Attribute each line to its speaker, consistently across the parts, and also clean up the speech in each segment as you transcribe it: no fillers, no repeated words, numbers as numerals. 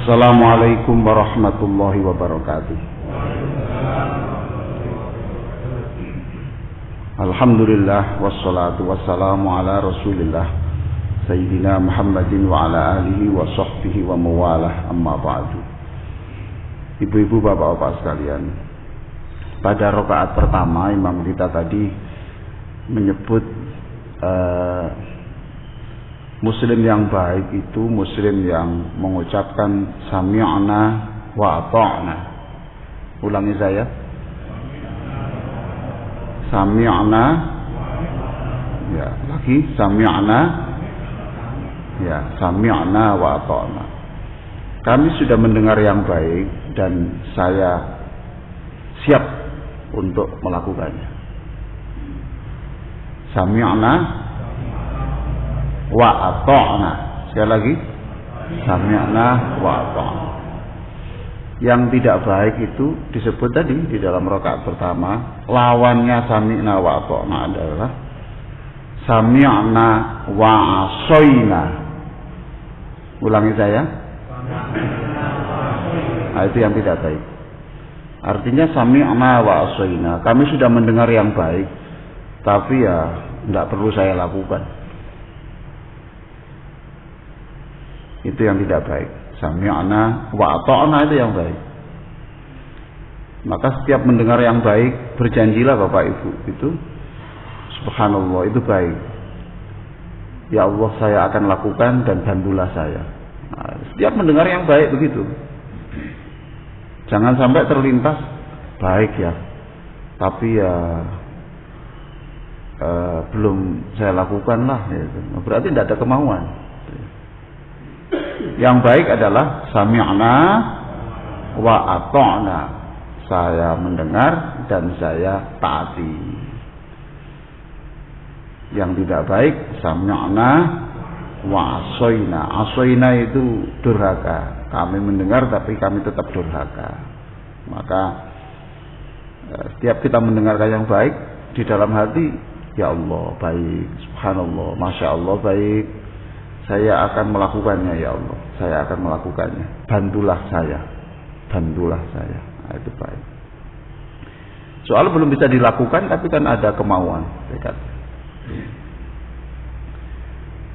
Speaker 1: Assalamualaikum warahmatullahi wabarakatuh. Alhamdulillah wassalatu wassalamu ala Rasulillah Sayyidina Muhammadin wa ala alihi wa sahbihi wa mawalah, amma ba'du. Ibu-ibu, bapak-bapak sekalian, pada rakaat pertama imam kita tadi menyebut muslim yang baik itu muslim yang mengucapkan sami'na wa ata'na. Ulangi saya. Sami'na, ya, lagi sami'na, ya, sami'na wa ata'na. Kami sudah mendengar yang baik dan saya siap untuk melakukannya. Sami'na wa ata'na. Sekali lagi, sami'na wa ata'na. Yang tidak baik itu disebut tadi di dalam rakaat pertama, lawannya sami'na wa ata'na adalah sami'na wa asoina. Ulangi saya. Nah, itu yang tidak baik. Artinya sami'na wa asoina, kami sudah mendengar yang baik, tapi ya tidak perlu saya lakukan. Itu yang tidak baik. Sami'na wa ata'na itu yang baik. Maka setiap mendengar yang baik, berjanjilah Bapak Ibu, itu subhanallah, itu baik. Ya Allah, saya akan lakukan dan bantulah saya. Nah, setiap mendengar yang baik begitu. Jangan sampai terlintas baik ya, tapi ya belum saya lakukan lah, gitu. Berarti tidak ada kemauan. Yang baik adalah sami'na wa ata'na. Saya mendengar dan saya taati. Yang tidak baik sami'na wa asoina. Asoina itu durhaka. Kami mendengar tapi kami tetap durhaka. Maka setiap kita mendengarkan yang baik, di dalam hati, ya Allah baik, subhanallah, masya Allah baik, saya akan melakukannya ya Allah, saya akan melakukannya, bantulah saya, bantulah saya. Nah, itu baik. Soal belum bisa dilakukan tapi kan ada kemauan dekat.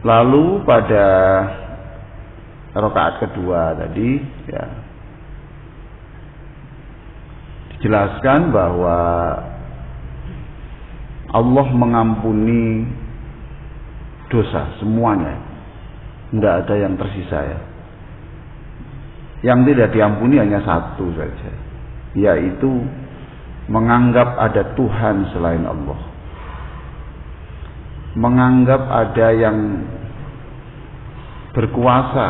Speaker 1: Lalu pada rakaat kedua tadi ya dijelaskan bahwa Allah mengampuni dosa semuanya. Tidak ada yang tersisa ya. Yang tidak diampuni hanya satu saja, yaitu menganggap ada Tuhan selain Allah, menganggap ada yang berkuasa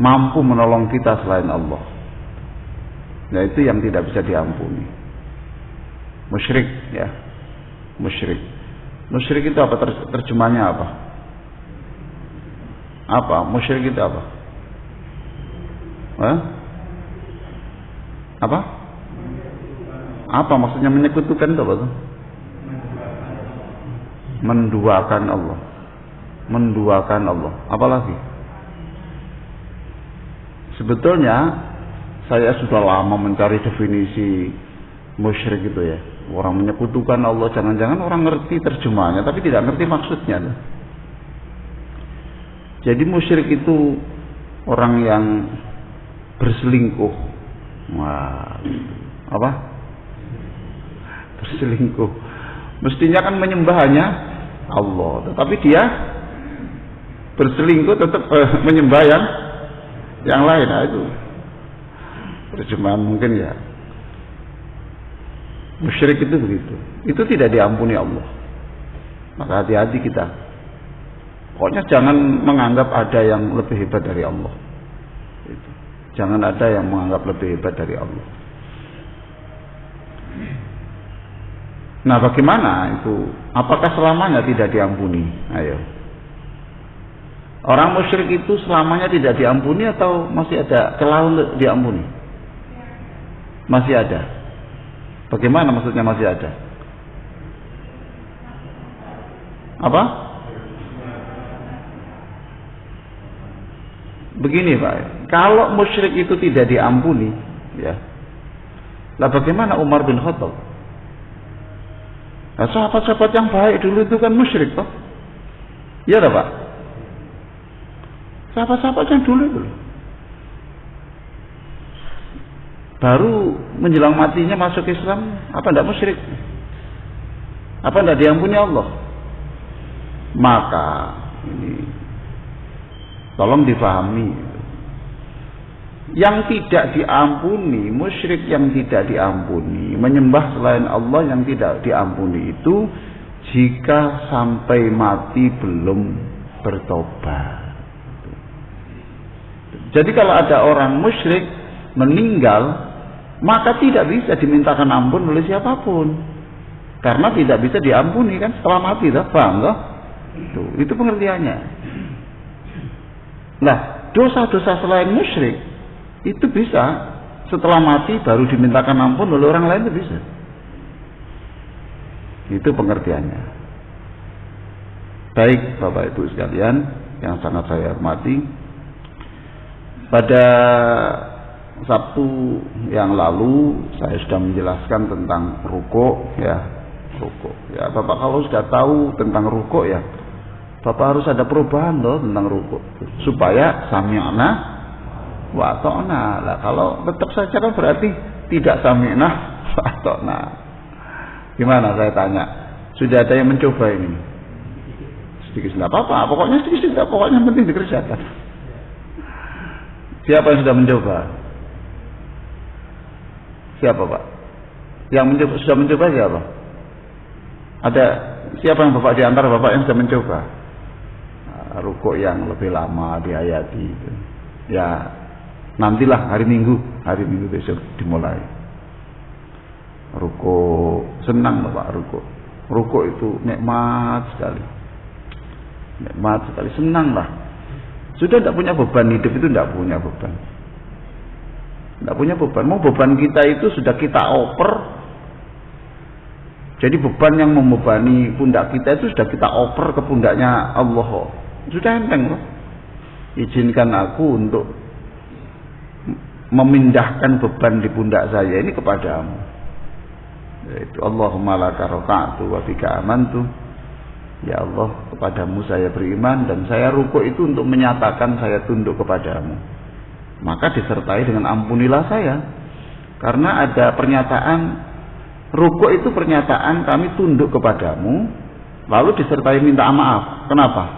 Speaker 1: mampu menolong kita selain Allah. Nah, itu yang tidak bisa diampuni. Musyrik ya, musyrik. Musyrik itu apa terjemahnya apa? Apa? Musyrik itu apa? Hah? Apa? Apa maksudnya menyekutukan itu apa tuh? Menduakan Allah. Menduakan Allah. Apalagi? Sebetulnya saya sudah lama mencari definisi musyrik itu ya. Orang menyekutukan Allah, jangan-jangan orang ngerti terjemahnya tapi tidak ngerti maksudnya. Jadi musyrik itu orang yang berselingkuh. Wah, apa? Berselingkuh. Mestinya kan menyembah hanya Allah, tetapi dia berselingkuh tetap menyembah yang lain. Nah, itu terjemahan mungkin ya. Musyrik itu begitu. Itu tidak diampuni Allah. Maka hati-hati kita. Pokoknya jangan menganggap ada yang lebih hebat dari Allah. Jangan ada yang menganggap lebih hebat dari Allah. Nah, bagaimana itu? Apakah selamanya tidak diampuni? Ayo. Orang musyrik itu selamanya tidak diampuni atau masih ada celah untuk diampuni? Masih ada. Bagaimana maksudnya masih ada? Apa? begini Pak, kalau musyrik itu tidak diampuni, ya, lah bagaimana Umar bin Khattab? Nah, sahabat-sahabat yang baik dulu itu kan musyrik toh, iya Pak? Sahabat-sahabat yang dulu itu baru menjelang matinya masuk Islam, apa tidak musyrik? Apa tidak diampuni Allah? Maka ini tolong difahami, yang tidak diampuni, musyrik yang tidak diampuni, menyembah selain Allah yang tidak diampuni itu jika sampai mati belum bertobat. Jadi kalau ada orang musyrik meninggal, maka tidak bisa dimintakan ampun oleh siapapun, karena tidak bisa diampuni kan setelah mati, paham toh? Itu pengertiannya. Nah, dosa-dosa selain musyrik itu bisa setelah mati baru dimintakan ampun oleh orang lain, itu bisa. Itu pengertiannya. Baik Bapak Ibu sekalian yang sangat saya hormati, pada Sabtu yang lalu saya sudah menjelaskan tentang rukuk, ya, rukuk. Ya, Bapak kalau sudah tahu tentang rukuk, ya, Bapak harus ada perubahan loh tentang rukuk supaya sami'na wa ata'na. Lah kalau tetap saja kan berarti tidak sami'na wa ata'na. Gimana saya tanya? Sudah ada yang mencoba ini? Sedikit tidak apa-apa, pokoknya sedikit, pokoknya yang penting dikerjakan. Siapa yang sudah mencoba? Siapa Pak? Yang mencoba, sudah mencoba siapa? Ada siapa yang Bapak di antara Bapak yang sudah mencoba? Rukuk yang lebih lama dihayati itu. Ya, nantilah hari Minggu besok dimulai. Rukuk, senang Bapak rukuk. Rukuk itu nikmat sekali. Nikmat sekali, senanglah. Sudah tidak punya beban hidup itu, tidak punya beban. Tidak punya beban. Mau beban kita itu sudah kita oper. Jadi beban yang membebani pundak kita itu sudah kita oper ke pundaknya Allah. Sudah enteng loh. Izinkan aku untuk memindahkan beban di pundak saya ini kepadamu. Yaitu Allahumma laka raka'tu wa bika amantu. Ya Allah, kepadamu saya beriman dan saya rukuk itu untuk menyatakan saya tunduk kepadamu. Maka disertai dengan ampunilah saya. Karena ada pernyataan rukuk itu pernyataan kami tunduk kepadamu, lalu disertai minta maaf. Kenapa?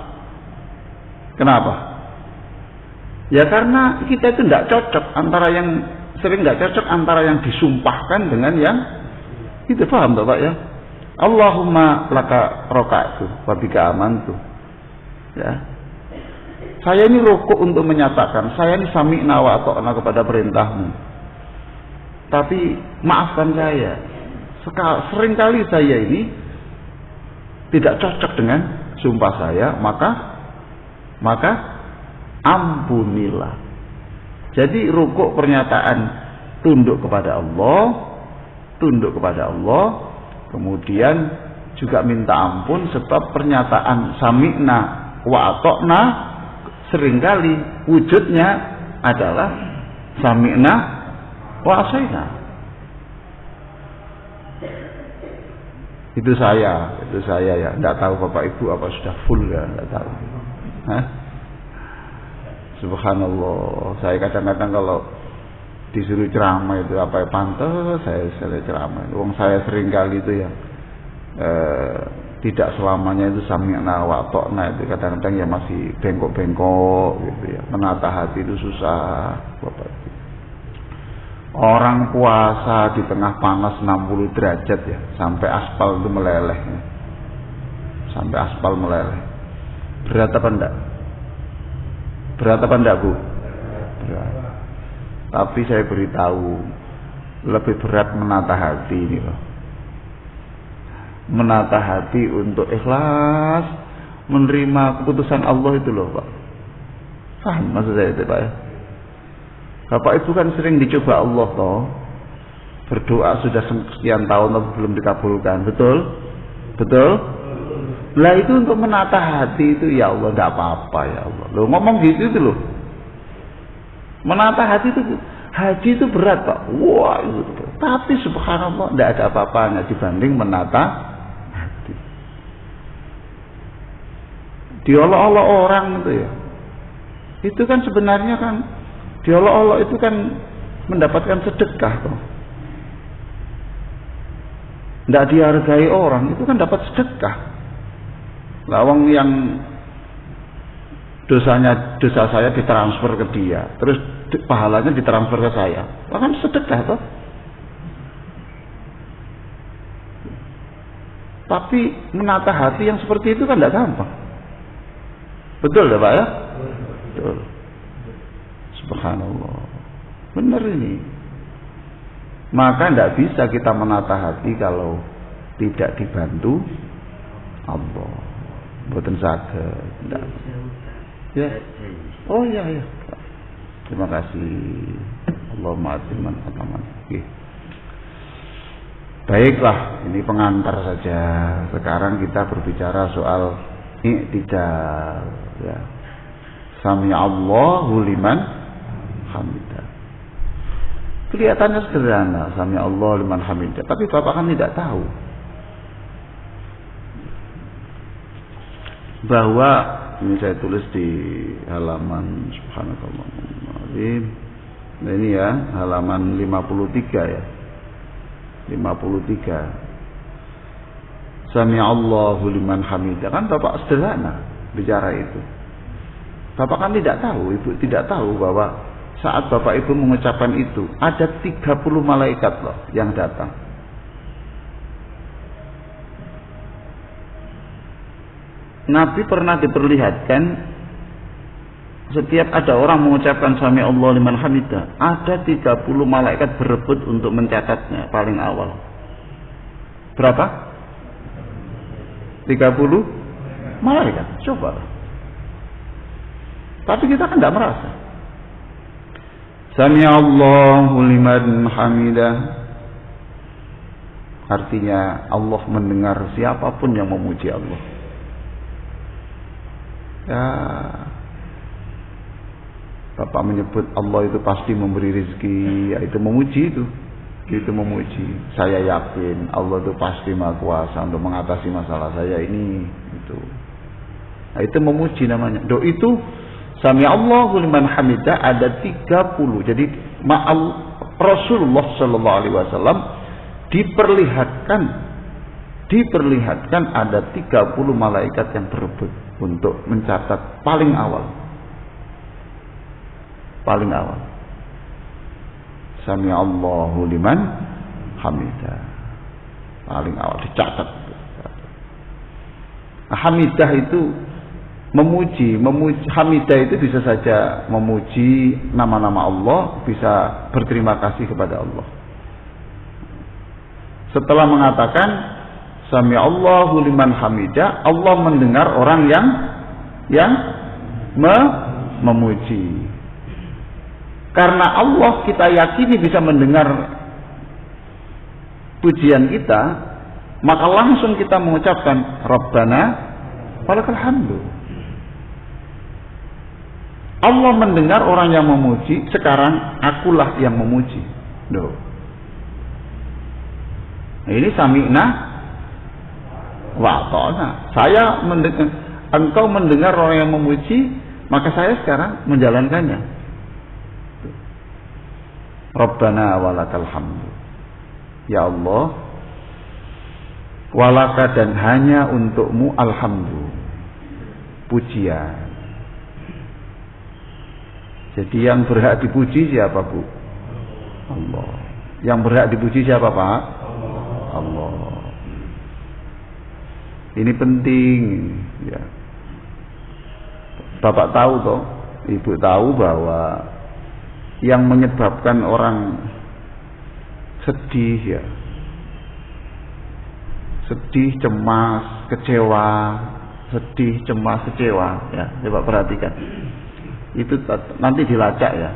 Speaker 1: Ya karena kita itu tidak cocok antara yang sering tidak cocok antara yang disumpahkan dengan yang itu, paham Bapak ya? Allahumma laka raka'tu wa bika amantu. Ya. Saya ini rukuk untuk menyatakan saya ini sami'na wa ata'na kepada perintahmu. Tapi maafkan saya. Seringkali saya ini tidak cocok dengan sumpah saya, maka ampunilah. Jadi rukuk pernyataan tunduk kepada Allah, kemudian juga minta ampun sebab pernyataan sami'na wa ata'na seringkali wujudnya adalah sami'na wa asaina. Itu saya ya, tidak tahu Bapak Ibu apa sudah full ya, tidak tahu. Hah? Subhanallah, saya kadang-kadang kalau disuruh ceramah itu apa yang pantas saya ceramah. Wong saya sering kali itu ya tidak selamanya itu sami'na wa ata'na, itu kadang-kadang ya masih bengkok-bengkok gitu ya. Menata hati itu susah Bapak Ibu. Orang puasa di tengah panas 60 derajat ya, sampai aspal itu meleleh ya. Sampai aspal meleleh. Berat apa enggak? Berat apa enggak Bu? Berat. Tapi saya beritahu, lebih berat menata hati ini loh. Menata hati untuk ikhlas menerima keputusan Allah itu loh Pak. Paham maksud saya itu Pak ya? Bapak Ibu kan sering dicoba Allah toh. Berdoa sudah sekian tahun tapi belum dikabulkan. Betul? Lah itu untuk menata hati itu ya Allah, tidak apa-apa ya Allah. Loh ngomong gitu itu loh. Menata haji itu berat Pak. Wah itu berat. Tapi subhanallah tidak ada apa-apanya dibanding menata hati. Diolok-olok orang itu ya. Itu kan sebenarnya kan diolok-olok itu kan mendapatkan sedekah toh. Tidak dihargai orang itu kan dapat sedekah. Lawang yang dosa saya ditransfer ke dia, terus pahalanya ditransfer ke saya, kan sedekah toh. Tapi menata hati yang seperti itu kan tidak gampang. Betul ya Pak ya? Betul. Subhanallah. Benar ini. Maka tidak bisa kita menata hati kalau tidak dibantu Allah. Boten saged. Ya. Oh iya ya. Terima kasih. Allahumma atiman ataman. Baiklah, ini pengantar saja. Sekarang kita berbicara soal i'tidal ya. Sami'allahu liman hamidah. Kelihatannya sederhana, Sami'allahu liman hamidah, tapi Bapak kan tidak tahu bahwa ini saya tulis di halaman subhanallahirrahmanirrahim. Nah ini ya, halaman 53 ya. 53. Sami'allahu liman hamidah. Kan Bapak sederhana bicara itu. Bapak kan tidak tahu, Ibu tidak tahu bahwa saat Bapak Ibu mengucapkan itu ada 30 malaikat loh yang datang. Nabi pernah diperlihatkan setiap ada orang mengucapkan Sami'allahu liman hamidah, ada 30 malaikat berebut untuk mencatatnya paling awal. Berapa? 30 malaikat. Coba. Tapi kita kan tidak merasa. Sami'allahu liman hamidah. Artinya Allah mendengar siapapun yang memuji Allah. Ya, Bapak menyebut Allah itu pasti memberi rezeki, ya itu memuji itu memuji. Saya yakin Allah itu pasti maha kuasa untuk mengatasi masalah saya ini itu. Nah, itu memuji namanya. Do itu Sami'allahu liman hamidah ada 30. Jadi Rasulullah sallallahu alaihi wasallam diperlihatkan ada 30 malaikat yang berebut untuk mencatat paling awal. Sami'allahu liman hamidah. Paling awal dicatat. Nah, hamidah itu memuji. Hamidah itu bisa saja memuji nama-nama Allah, bisa berterima kasih kepada Allah. Setelah mengatakan Sami'allahu liman hamidah, Allah mendengar orang yang memuji. Karena Allah kita yakini bisa mendengar pujian kita, maka langsung kita mengucapkan Rabbana walakal hamdu. Allah mendengar orang yang memuji, sekarang akulah yang memuji. Duh. Nah, ini sami'na wa ata'na. Engkau mendengar orang yang memuji, maka saya sekarang menjalankannya. Rabbana walakal hamdu. Ya Allah, walaka dan hanya untukmu alhamdu, pujian. Jadi yang berhak dipuji siapa Bu? Allah. Yang berhak dipuji siapa Pak? Allah. Ini penting ya. Bapak tahu toh, Ibu tahu bahwa yang menyebabkan orang sedih ya, sedih, cemas, kecewa, ya, coba perhatikan. Itu nanti dilacak ya.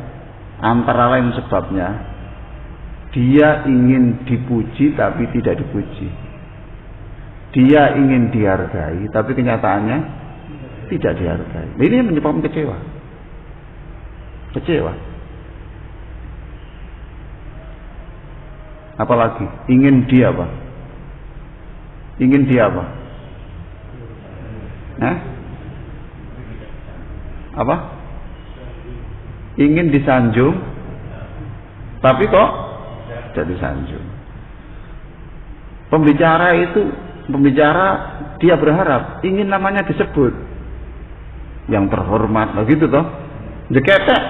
Speaker 1: Antara lain sebabnya dia ingin dipuji tapi tidak dipuji. Dia ingin dihargai tapi kenyataannya tidak dihargai. Ini menyebabkan kecewa. Apalagi ingin dia apa? Ingin dia apa? Apa? Ingin disanjung, tapi kok jadi sanjung. Pembicara dia berharap ingin namanya disebut, yang terhormat, begitu toh. Deketek,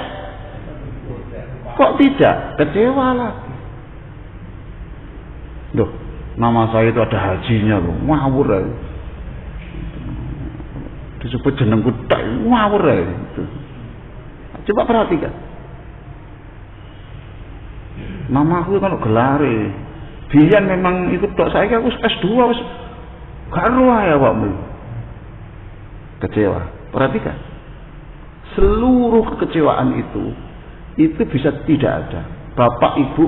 Speaker 1: kok tidak, kecewa lagi. Loh, nama saya itu ada hajinya loh, ngawur aja. Disebut jenengku tak, ngawur aja. Coba perhatikan. Nama aku kalau gelare, biyen memang ikut tok, saya aku S2 wis karo ya awakmu. Kecewa. Perhatikan. Seluruh kekecewaan itu bisa tidak ada. Bapak Ibu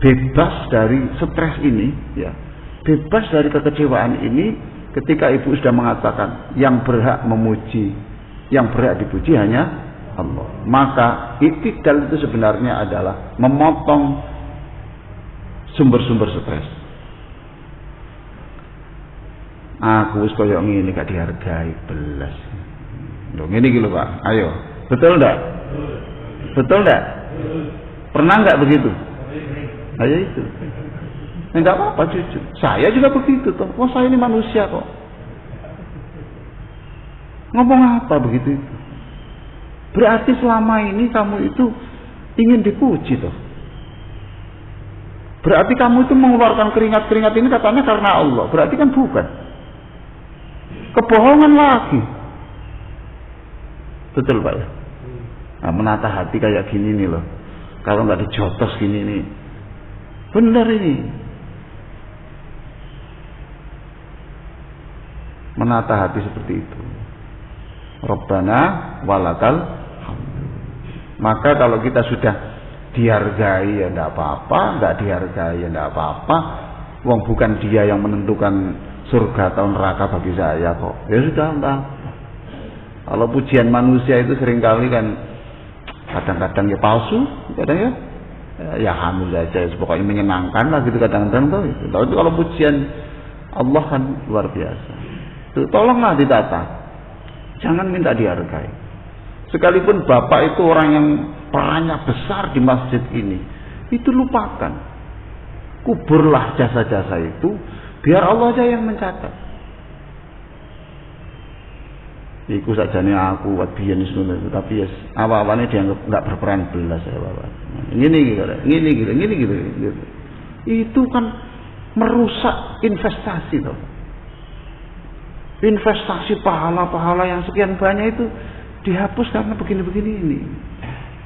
Speaker 1: bebas dari stres ini, ya. Bebas dari kekecewaan ini ketika Ibu sudah mengatakan yang berhak memuji, yang berhak dipuji hanya Allah. Maka i'tidal itu sebenarnya adalah memotong sumber-sumber stres. Aku wis koyo ngene gak dihargai belas. Loh ngene iki lho Pak. Ayo. Betul enggak? Betul enggak? Pernah enggak begitu? Ayo itu. Enggak apa-apa jujur. Saya juga begitu toh. Oh saya ini manusia kok. Ngomong apa begitu itu? Berarti selama ini kamu itu ingin dipuji toh. Berarti kamu itu mengeluarkan keringat-keringat ini katanya karena Allah. Berarti kan bukan. Kebohongan lagi. Betul Pak ya? Nah, menata hati kayak gini nih loh. Kalau nggak dijotos gini nih. Benar ini. Menata hati seperti itu. Rabbana walakal hamd. Maka kalau kita sudah dihargai ya enggak apa-apa, enggak dihargai ya enggak apa-apa. Wong bukan dia yang menentukan surga atau neraka bagi saya kok. Ya sudah enggak. Kalau pujian manusia itu seringkali kan kadang-kadang ya palsu, kadang ya hamil saja, pokoknya menyenangkan lah gitu kadang-kadang tuh. Tapi kalau pujian Allah kan luar biasa. Tuh, tolonglah ditata. Jangan minta dihargai. Sekalipun bapak itu orang yang perannya besar di masjid ini, itu lupakan. Kuburlah jasa-jasa itu, biar Allah aja yang mencatat. Iku sajane aku buat biyen itu, tapi ya apa-apane dianggap enggak berperan belas ya Bapak. Gini gitu. Itu kan merusak investasi toh. Investasi pahala-pahala yang sekian banyak itu dihapus karena begini-begini ini.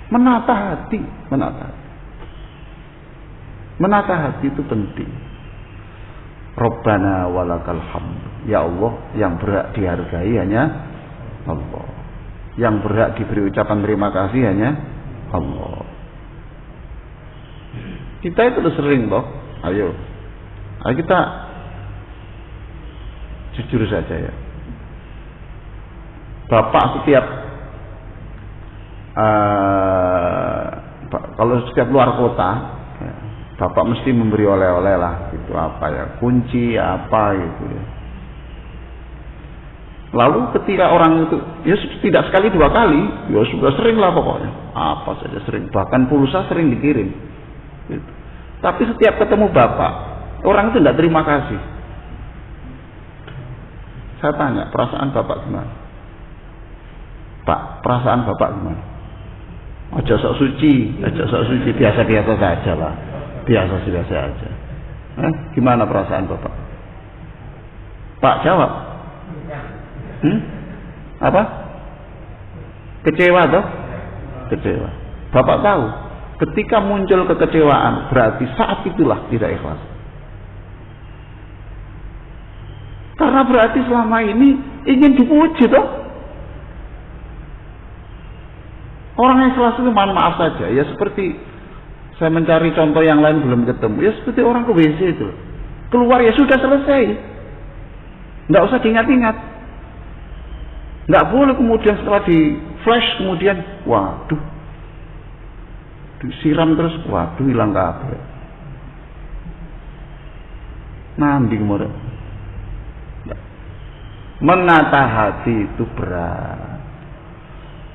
Speaker 1: Menata hati. Menata hati itu penting. Rabbana walakal hamd. Ya Allah, yang berhak dihargai hanya Allah. Yang berhak diberi ucapan terima kasih hanya Allah. Kita itu udah sering toh. Ayo kita jujur saja ya. Bapak setiap kalau setiap luar kota, ya, Bapak mesti memberi oleh-oleh lah, gitu apa ya, kunci apa gitu ya. Lalu ketika orang itu, ya tidak sekali dua kali, ya sudah sering lah pokoknya, apa saja sering, bahkan pulsa sering dikirim. Gitu. Tapi setiap ketemu Bapak, orang itu tidak terima kasih. Saya tanya, perasaan Bapak gimana? Pak, perasaan Bapak gimana? Aja sok suci, biasa-biasa saja lah, biasa aja. Gimana perasaan Bapak? Pak jawab. Apa? Kecewa toh? Kecewa. Bapak tahu, ketika muncul kekecewaan berarti saat itulah tidak ikhlas. Karena berarti selama ini ingin dipuji toh. Orang yang ikhlas itu mohon maaf saja, ya seperti saya mencari contoh yang lain belum ketemu. Ya seperti orang ke WC itu. Keluar ya sudah selesai. Enggak usah diingat-ingat. Nggak boleh kemudian setelah di flash kemudian waduh disiram terus, waduh hilang kabeh. Nambi kemana? Menata hati itu berat.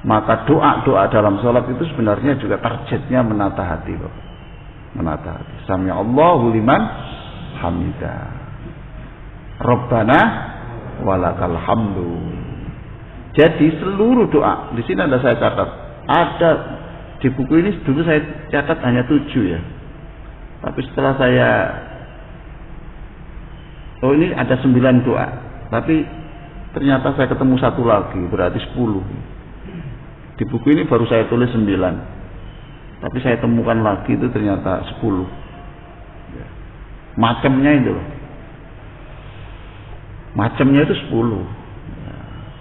Speaker 1: Maka doa-doa dalam sholat itu sebenarnya juga targetnya menata hati, Bapak. Menata hati. Sami'allahu liman hamidah. Rabbana walakal hamdu. Jadi seluruh doa, di sini ada saya catat. Ada di buku ini dulu saya catat hanya 7 ya. Tapi setelah saya ini ada 9 doa. Tapi ternyata saya ketemu satu lagi, berarti 10. Di buku ini baru saya tulis 9. Tapi saya temukan lagi itu ternyata 10. Macamnya itu. Macamnya itu 10.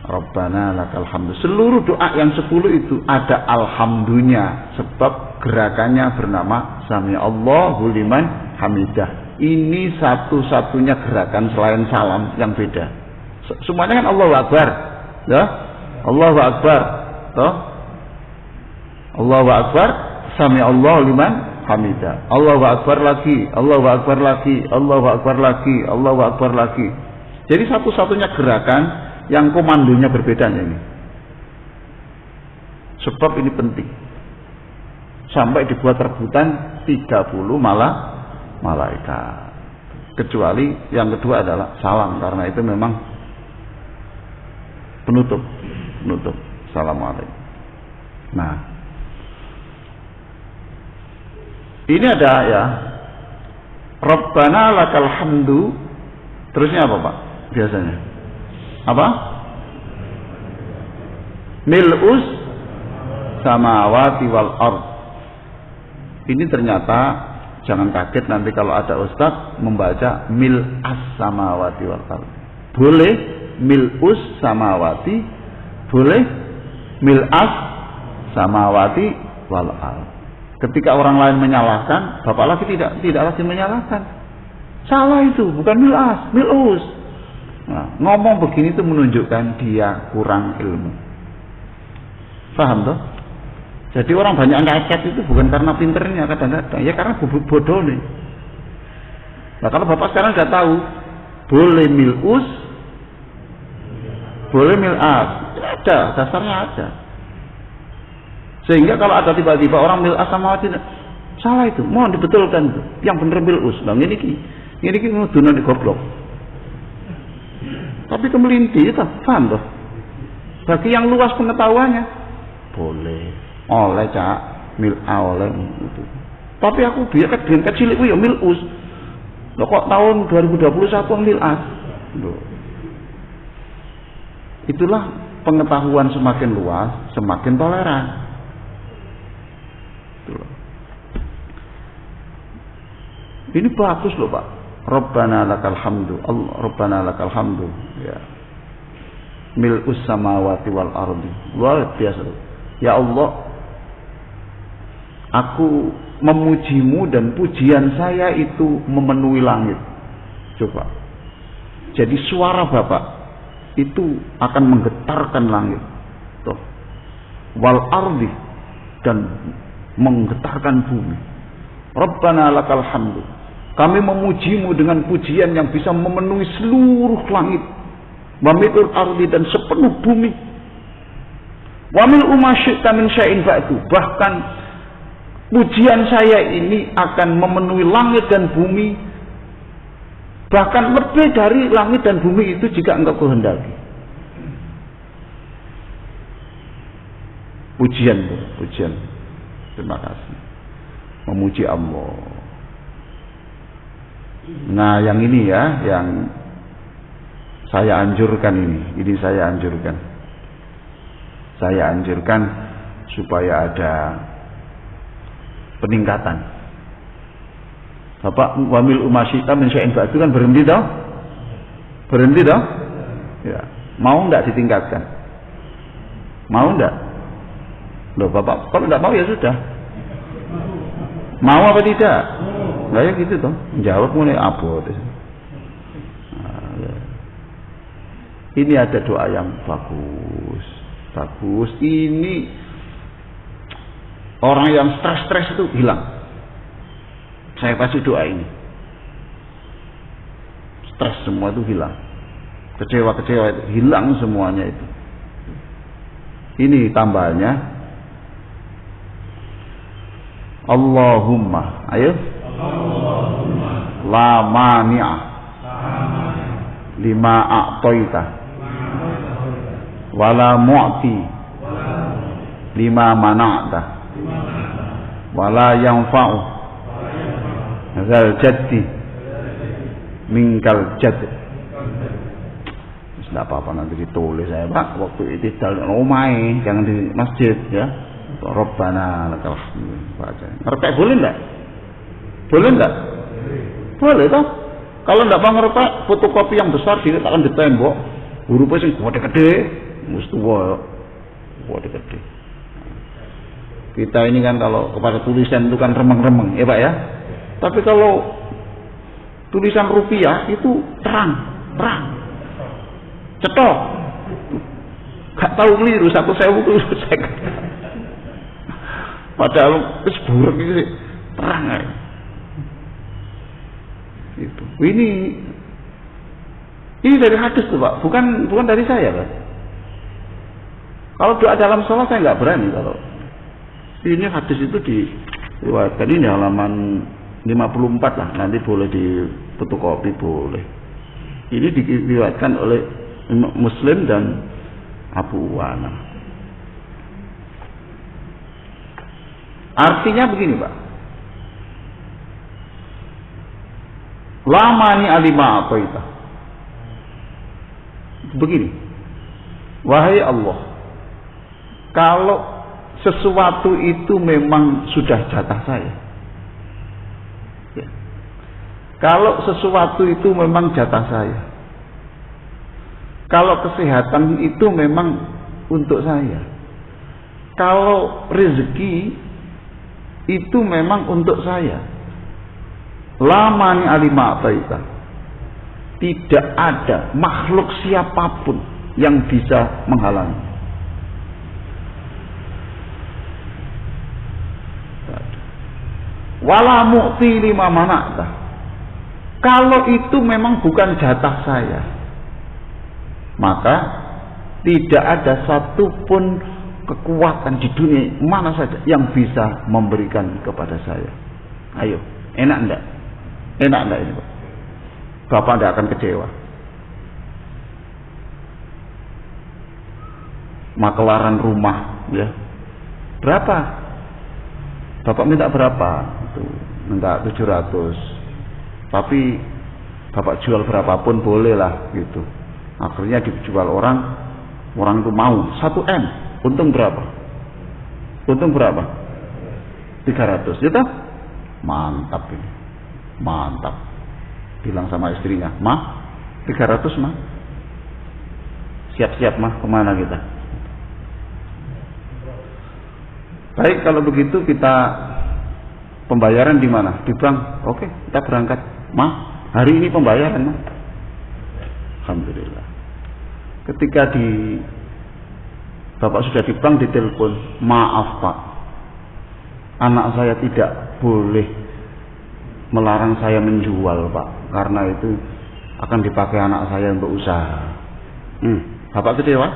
Speaker 1: Rabbana lakal hamdu. Seluruh doa yang 10 itu ada alhamdulillah, sebab gerakannya bernama Sami'allahu liman hamidah. Ini satu-satunya gerakan selain salam yang beda. Semuanya kan Allahu Akbar, ya? Allahu Akbar, toh? Allahu Akbar, Sami'allahu liman hamidah. Allahu Akbar lagi, Allahu Akbar lagi, Allahu Akbar lagi, Allahu Akbar lagi. Jadi satu-satunya gerakan yang komandonya berbeda ini. Sebab ini penting. Sampai dibuat rebutan 30 malaikat. Kecuali yang kedua adalah salam, karena itu memang penutup. Assalamualaikum. Nah, ini ada ya. Rabbana lakal hamdu. Terusnya apa, Pak? Biasanya apa? Mil'us samawati wal ard. Ini ternyata jangan kaget nanti kalau ada ustaz membaca mil'as samawati wal ard. Boleh mil'us samawati, boleh mil'as samawati wal ard. Ketika orang lain menyalahkan, Bapak lagi tidak lagi menyalahkan. Salah itu, bukan mil'as, mil'us. Nah, ngomong begini itu menunjukkan dia kurang ilmu. Paham toh? Jadi orang banyak cacat itu bukan karena pinternya kadang-kadang, ya karena bodoh nih. Nah, kalau Bapak sekarang sudah tahu boleh mil'us, boleh mil'as, ada, dasarnya ada. Sehingga kalau ada tiba-tiba orang mil'as sama tidak, salah itu, mohon dibetulkan itu. Yang benar mil'us. Nah, ini nudunan di goblok. Tapi kemelinti itu, paham toh? Bagi yang luas pengetahuannya, boleh, oleh cak, mil'a oleh itu. Tapi aku biar dengan kecil itu ya mil'us. Loh kok tahun 2021 mil'as? Loh. Itulah pengetahuan semakin luas, semakin toleran. Itulah. Ini bagus loh, Pak. Rabbana lakal hamdu, Rabbana lakal hamdu, ya. Mil'us samawati wal ardi. Luar biasa. Ya Allah, aku memujimu dan pujian saya itu memenuhi langit. Coba. Jadi suara Bapak itu akan menggetarkan langit. Tuh. Wal ardi, dan menggetarkan bumi. Rabbana lakal hamdu. Kami memujimu dengan pujian yang bisa memenuhi seluruh langit. Wa mil'ul ardi, dan sepenuh bumi. Wa mil'u ma syi'ta min syai'in ba'du. Bahkan pujian saya ini akan memenuhi langit dan bumi. Bahkan lebih dari langit dan bumi itu jika engkau kehendaki. Pujian. Terima kasih. Memuji Allah. Nah, yang ini ya, yang saya anjurkan ini saya anjurkan. Saya anjurkan supaya ada peningkatan. Bapak wamil umasyita min syai'in ba'du kan berhenti toh? Berhenti toh? Ya. Mau enggak ditingkatkan? Mau enggak? Loh, Bapak kalau enggak mau ya sudah. Mau apa tidak? Nah, ya gitu toh. Jawab mulai abot. Nah, ya. Ini ada doa yang bagus. Ini orang yang stres itu hilang. Saya kasih doa ini. stres semua itu hilang. Kecewa-kecewa itu hilang semuanya itu. Ini tambahannya Allahumma, ayo. Allahumma la mani'a lima a'taita wala mu'ti lima mana'ta wala yanfa'u zal jaddi minkal jadd. Tidak apa-apa, nanti ditulis saya Pak waktu itu dalam rumah, jangan di masjid ya. Rabbana lakal hamd baca. Ngerepek boleh enggak? Boleh enggak? Boleh toh. Kalau enggak mau ngerepek, fotokopi yang besar diletakkan di tembok, hurufnya sing gede-gede, mesti gede. Kita ini kan kalau kepada tulisan itu kan remeng-remeng, ya Pak ya. Tapi kalau tulisan rupiah itu terang. Cetok. Gak tahu keliru 1.000 itu saya. Padahal wis buruk iki terang ae. Itu. Ini dari hadis tuh Pak, bukan dari saya Pak. Kalau doa dalam sholat saya nggak berani kalau. Ini hadis itu diriwayatkan ini halaman 54 lah, nanti boleh di fotokopi boleh. Ini diriwayatkan oleh Muslim dan Abu Wana. Artinya begini Pak, lamani alima apa itu? Begini, wahai Allah, kalau sesuatu itu memang sudah jatah saya, ya. Kalau sesuatu itu memang jatah saya, kalau kesehatan itu memang untuk saya, kalau rezeki itu memang untuk saya, lamani alima ataita, tidak ada makhluk siapapun yang bisa menghalangi. Wala mu'ti lima mana'ta, kalau itu memang bukan jatah saya, maka tidak ada satupun kekuatan di dunia mana saja yang bisa memberikan kepada saya. Ayo, enak enggak? Enak enggak ini Pak? Bapak enggak akan kecewa. Makelaran rumah ya. Berapa? Bapak minta berapa? Itu minta 700. Tapi Bapak jual berapapun boleh lah gitu. Akhirnya dijual orang itu mau 1M. Untung berapa? Untung berapa? 300. Gitu? Mantap ini. Mantap. Bilang sama istrinya, "Mah, 300 mah." Siap-siap mah, kemana kita? Baik, kalau begitu kita pembayaran di mana? Di bank. Oke, kita berangkat. Mah, hari ini pembayaran mah. Alhamdulillah. Ketika Bapak sudah di bank, ditelepon, "Maaf Pak, anak saya tidak boleh melarang saya menjual Pak, karena itu akan dipakai anak saya untuk usaha." Bapak kecewa?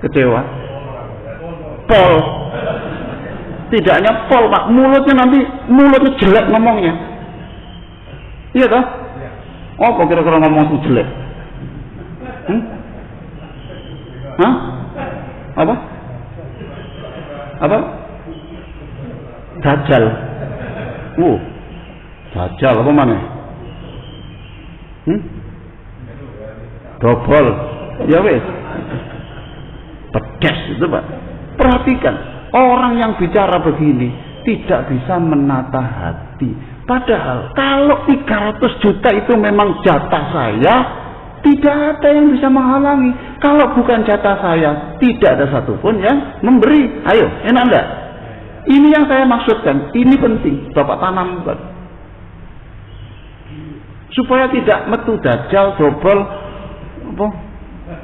Speaker 1: Kecewa? Pol. Tidak hanya pol Pak, mulutnya jelek ngomongnya. Iya toh? Oh, kok kira-kira ngomong jelek? Hah? Apa? Dajjal. Dajjal apa mana? Dobol. Ya wes. Pedes itu Pak. Perhatikan, orang yang bicara begini tidak bisa menata hati. Padahal kalau 300 juta itu memang jatah saya, tidak ada yang bisa menghalangi. Kalau bukan jatah saya, tidak ada satupun yang memberi. Ayo, enak enggak? Ini yang saya maksudkan. Ini penting, Bapak tanamkan. Supaya tidak metu dajjal, dobol,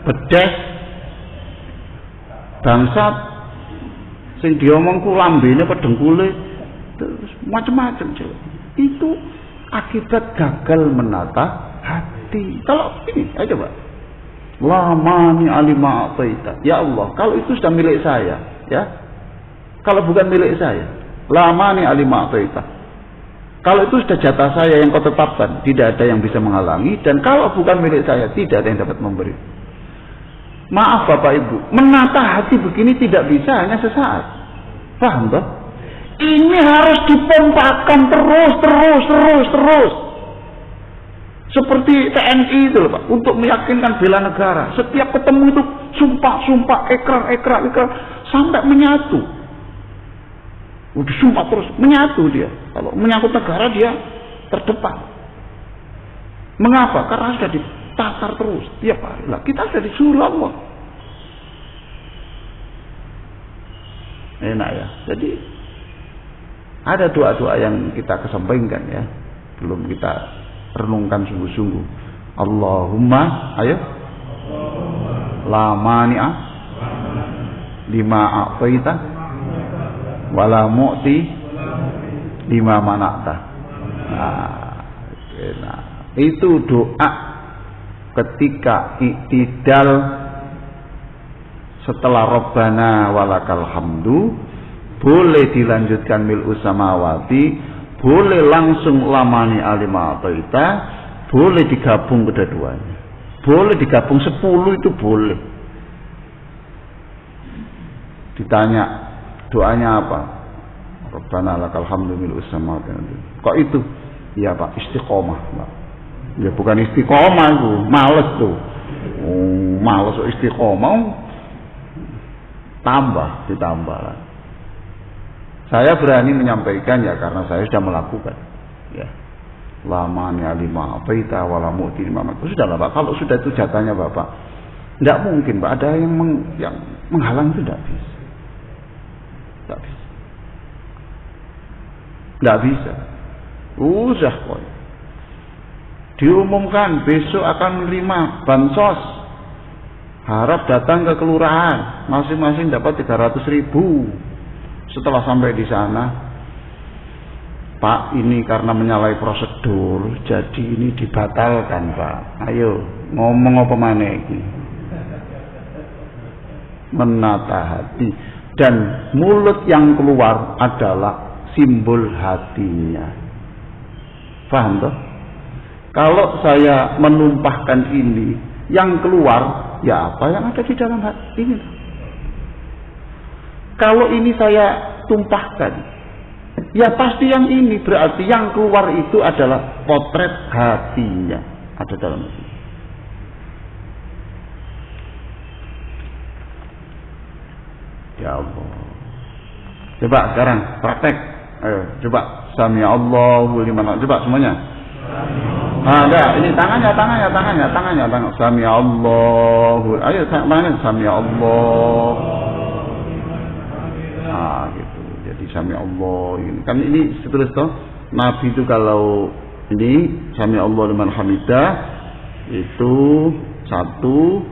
Speaker 1: bedes, bangsat, sing diomong ku lambene pedengkule, terus macam-macam. Itu akibat gagal menata hati. Kalau ini, ayo coba. La mani alima a'taita. Ya Allah, kalau itu sudah milik saya, ya. Kalau bukan milik saya, la mani alima a'taita. Kalau itu sudah jatah saya yang kau tetapkan, tidak ada yang bisa menghalangi, dan kalau bukan milik saya, tidak ada yang dapat memberi. Maaf Bapak Ibu, menata hati begini tidak bisa hanya sesaat. Paham toh? Ini harus dipompakan terus. Seperti TNI itu loh Pak, untuk meyakinkan bela negara. Setiap ketemu itu sumpah, ekrar, sampai menyatu. Udah sumpah terus, menyatu dia. Kalau menyangkut negara dia terdepan. Mengapa? Karena sudah ditatar terus tiap hari. Lah kita sudah disuruh Allah. Enak ya. Jadi ada doa-doa yang kita kesampingkan ya, belum kita renungkan sungguh-sungguh. Allahumma, ayo. La mani'a lima a'taita wala mu'ti lima mana'ta. Nah, itu doa ketika i'tidal setelah Rabbana walakal hamdu, boleh dilanjutkan mil'us samawati, boleh langsung lamani alima a'taita, boleh digabung kedua-duanya. Boleh digabung 10 itu boleh. Ditanya doanya apa? Rabbana lakal hamdu mil'us samawati. Kok itu? Ya Pak, istiqomah Pak. Ya bukan istiqomah itu, males tuh. Males istiqomah. Ditambah lah. Saya berani menyampaikan ya karena saya sudah melakukan. Ya. Lamani alima a'taita wala mu'ti lima mana'ta. Sudahlah Pak, kalau sudah itu jatahnya Bapak. Tidak mungkin Pak ada yang menghalang itu tidak bisa. Tidak bisa. Usah kok. Diumumkan besok akan menerima bansos. Harap datang ke kelurahan, masing-masing dapat 300.000. Setelah sampai di sana, Pak, ini karena menyalahi prosedur, jadi ini dibatalkan Pak. Ayo ngomong apa mana ini? Menata hati, dan mulut yang keluar adalah simbol hatinya. Paham toh? Kalau saya menumpahkan ini, yang keluar ya apa yang ada di dalam hati ini. Kalau ini saya tumpahkan, ya pasti yang ini, berarti yang keluar itu adalah potret hatinya ada dalam hati. Ya Allah. Coba sekarang praktek. Ayo, coba sami Allahu liman. Coba semuanya. Enggak, ini tangannya. Sami Allahu. Ayo tangannya sami Allah. Nah, gitu. Jadi sami Allah ini. Kan ini seterus toh. Nabi itu kalau ini sami Allah liman hamidah itu satu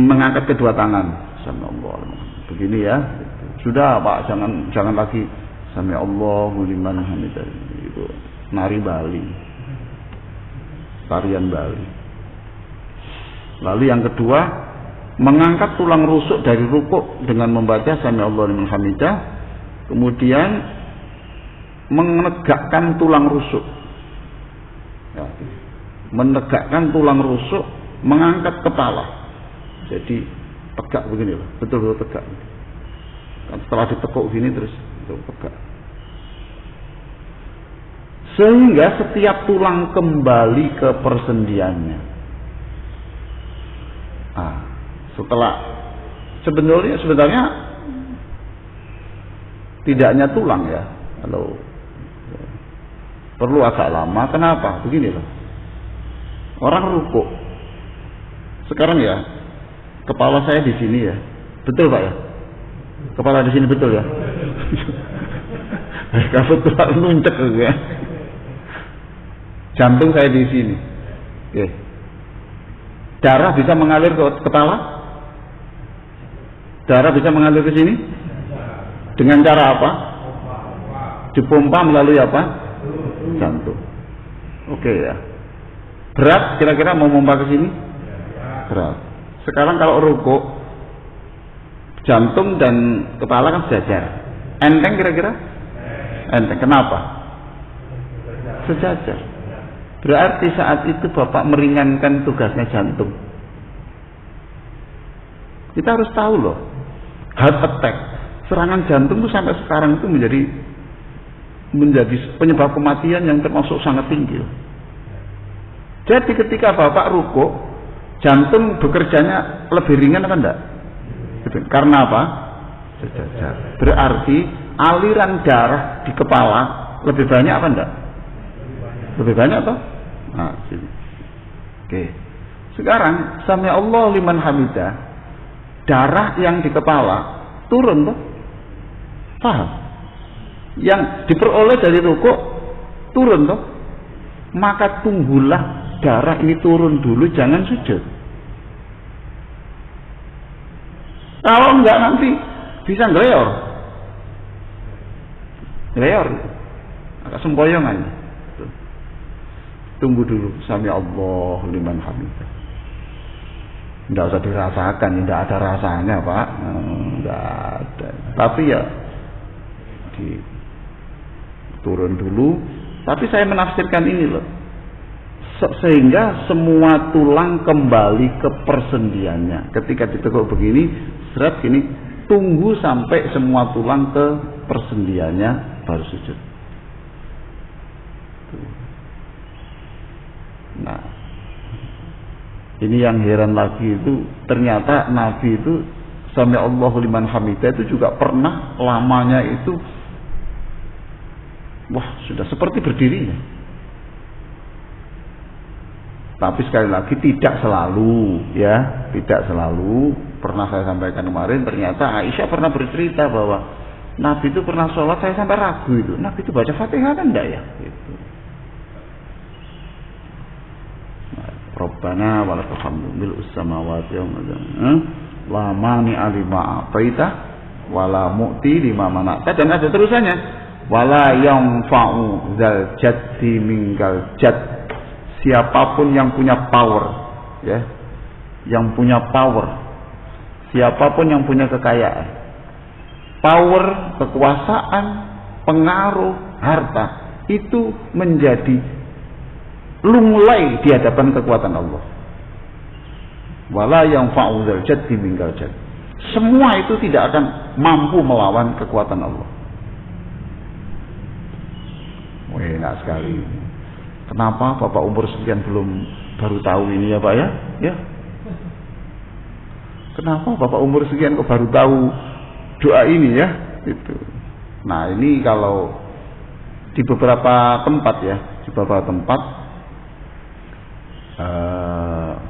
Speaker 1: mengangkat kedua tangan. Sami Allah. Begini ya. Sudah Pak, jangan lagi sami Allahu liman hamidah. Itu nari Bali. Tarian Bali. Lalu yang kedua, mengangkat tulang rusuk dari rukuk dengan membaca sami Allah liman hamidah, kemudian menegakkan tulang rusuk. Ya, menegakkan tulang rusuk, mengangkat kepala. Jadi tegak begini loh, betul-betul tegak. Setelah ditekuk gini terus tegak. Sehingga setiap tulang kembali ke persendiannya. Setelah sebenarnya tidak hanya tulang ya. Kalau perlu agak lama, kenapa? Begini loh. Orang rukuk. Sekarang ya, kepala saya di sini ya. Betul Pak ya? Kepala di sini betul ya? Kebetulan nuncek ya. Jantung saya di sini. Oke. Darah bisa mengalir ke kepala? Darah bisa mengalir ke sini? Dengan cara apa? Dipompa melalui apa? Jantung. Oke ya. Berat kira-kira mau mompa ke sini? Berat. Sekarang kalau rukuk, jantung dan kepala kan sejajar. Enteng kira-kira? Enteng. Kenapa? Sejajar. Berarti saat itu Bapak meringankan tugasnya jantung. Kita harus tahu loh, heart attack, serangan jantung itu sampai sekarang itu menjadi penyebab kematian yang termasuk sangat tinggi. Jadi ketika Bapak rukuk, jantung bekerjanya lebih ringan apa enggak? Karena apa? Sejajar. Berarti aliran darah di kepala lebih banyak apa enggak? Lebih banyak toh? Nah, sini. Oke. Sekarang sami Allah liman hamidah, darah yang di kepala turun toh? Paham? Yang diperoleh dari rukuk turun toh? Maka tunggulah darah ini turun dulu, jangan sujud. Kalau enggak nanti bisa ngeleor. Ngeleor. Agak sempoyongan. Tunggu dulu, sami Allah liman hamidah. Tidak usah dirasakan, tidak ada rasanya Pak, tidak ada. Tapi ya turun dulu. Tapi saya menafsirkan ini loh, sehingga semua tulang kembali ke persendiannya. Ketika ditekuk begini, seret gini, tunggu sampai semua tulang ke persendiannya baru sujud. Nah, ini yang heran lagi itu ternyata Nabi itu sami Allahu liman hamidah itu juga pernah lamanya itu sudah seperti berdirinya. Tapi sekali lagi tidak selalu ya, tidak selalu. Pernah saya sampaikan kemarin, ternyata Aisyah pernah bercerita bahwa Nabi itu pernah sholat, saya sampai ragu itu, Nabi itu baca Fatihah kan enggak ya? Gitu. Rabbana wa lakal hamdu mil'us samawati wal ardi la mani'a lima a'taita wa la mu'ti lima mana'ta, dan ada terusannya wala yanfa'u dzal jaddi minkal jadd. Siapapun yang punya power ya, yang punya power, siapapun yang punya kekayaan, power, kekuasaan, pengaruh, harta, itu menjadi lunglai di hadapan kekuatan Allah. Wala yang fa'udzal jaddi mingal jadd. Semua itu tidak akan mampu melawan kekuatan Allah. Enak sekali. Kenapa Bapak umur sekian baru tahu ini ya Pak ya? Ya. Kenapa Bapak umur sekian kok baru tahu doa ini ya? Itu. Nah, ini kalau di beberapa tempat ya, di beberapa tempat